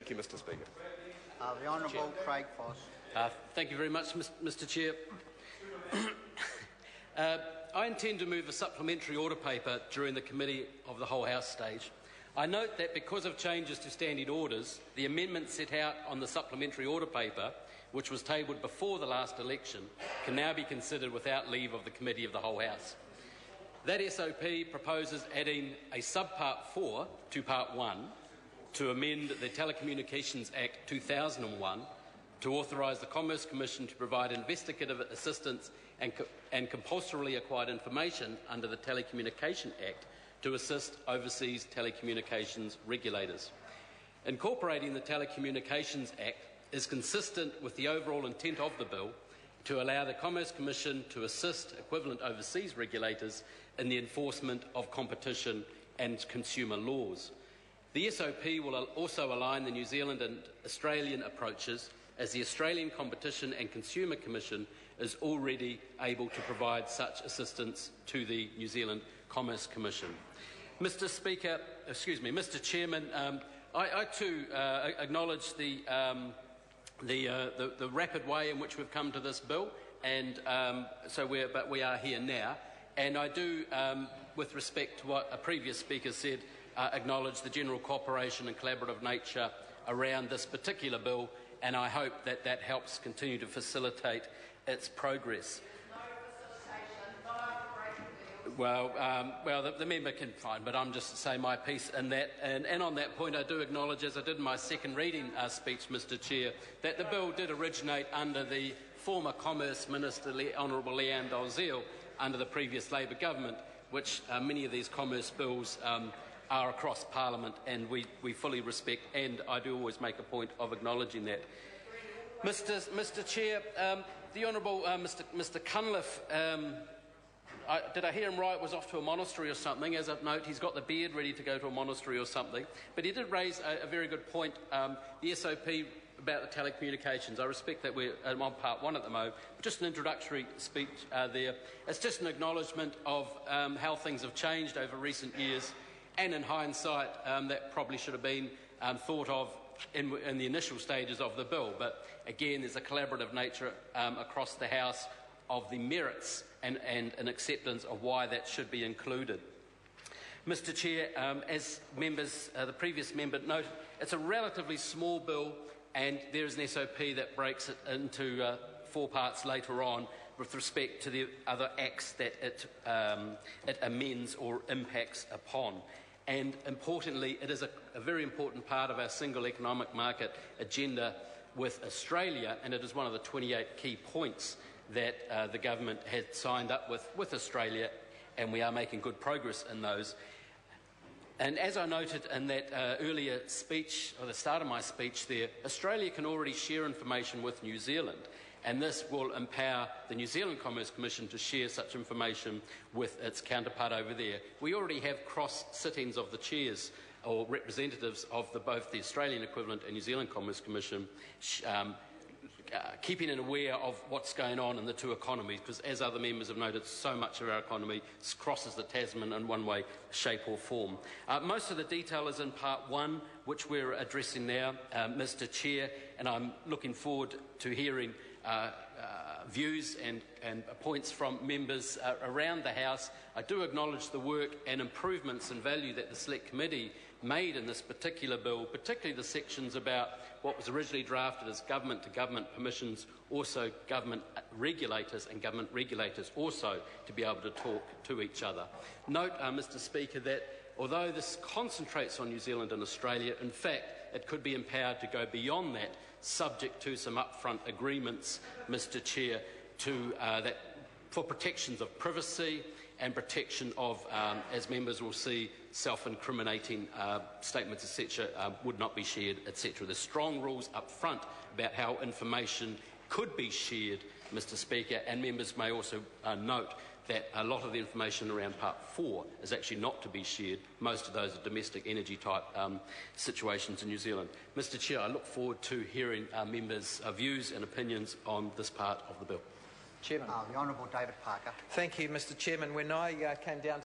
Thank you, Mr. Speaker. The Honourable Craig Foss. Thank you very much, Mr. Chair. I intend to move a supplementary order paper during the Committee of the Whole House stage. I note that because of changes to standing orders, the amendment set out on the supplementary order paper, which was tabled before the last election, can now be considered without leave of the Committee of the Whole House. That SOP proposes adding a subpart 4 to part 1 to amend the Telecommunications Act 2001 to authorise the Commerce Commission to provide investigative assistance and compulsorily acquired information under the Telecommunications Act to assist overseas telecommunications regulators. Incorporating the Telecommunications Act is consistent with the overall intent of the bill to allow the Commerce Commission to assist equivalent overseas regulators in the enforcement of competition and consumer laws. The SOP will also align the New Zealand and Australian approaches, as the Australian Competition and Consumer Commission is already able to provide such assistance to the New Zealand Commerce Commission. Mr. Chairman, I too acknowledge the rapid way in which we've come to this bill, and but we are here now. And I do, with respect to what a previous speaker said, acknowledge the general cooperation and collaborative nature around this particular bill, and I hope that that helps continue to facilitate its progress. Well, the member can fine, but I'm just to say my piece in that. And on that point, I do acknowledge, as I did in my second reading speech, Mr. Chair, that the bill did originate under the former Commerce Minister, Honourable Leanne Dalziel, under the previous Labor government, which many of these commerce bills are across Parliament, and we fully respect, and I do always make a point of acknowledging that. Mr. Chair, the Honourable Mr. Cunliffe, did I hear him right, was off to a monastery or something? As I note, he's got the beard ready to go to a monastery or something. But he did raise a very good point, the SOP about the telecommunications. I respect that we're on part 1 at the moment. Just an introductory speech there. It's just an acknowledgement of how things have changed over recent years, and in hindsight, that probably should have been thought of in the initial stages of the bill. But again, there's a collaborative nature across the House of the merits and an acceptance of why that should be included. Mr. Chair, as members, the previous member noted, it's a relatively small bill, and there is an SOP that breaks it into 4 parts later on with respect to the other acts that it amends or impacts upon. And importantly, it is a very important part of our single economic market agenda with Australia, and it is one of the 28 key points that the government had signed up with Australia, and we are making good progress in those. And as I noted in that earlier speech, or the start of my speech there, Australia can already share information with New Zealand, and this will empower the New Zealand Commerce Commission to share such information with its counterpart over there. We already have cross-sittings of the chairs or representatives of both the Australian equivalent and New Zealand Commerce Commission, keeping it aware of what's going on in the two economies, because as other members have noted, so much of our economy crosses the Tasman in one way, shape or form. Most of the detail is in part 1, which we're addressing now, Mr. Chair, and I'm looking forward to hearing views and points from members around the House. I do acknowledge the work and improvements and value that the Select Committee made in this particular bill, particularly the sections about what was originally drafted as government-to-government permissions, also government regulators and government regulators also to be able to talk to each other. Note, Mr. Speaker, that although this concentrates on New Zealand and Australia, in fact, it could be empowered to go beyond that, subject to some upfront agreements, Mr. Chair, for protections of privacy and protection of, as members will see, self-incriminating statements, etc., would not be shared, etc. There's strong rules up front about how information could be shared, Mr. Speaker, and members may also note that a lot of the information around Part 4 is actually not to be shared. Most of those are domestic energy type situations in New Zealand. Mr. Chair, I look forward to hearing members' views and opinions on this part of the bill. Chairman. The Honourable David Parker. Thank you, Mr. Chairman. When I came down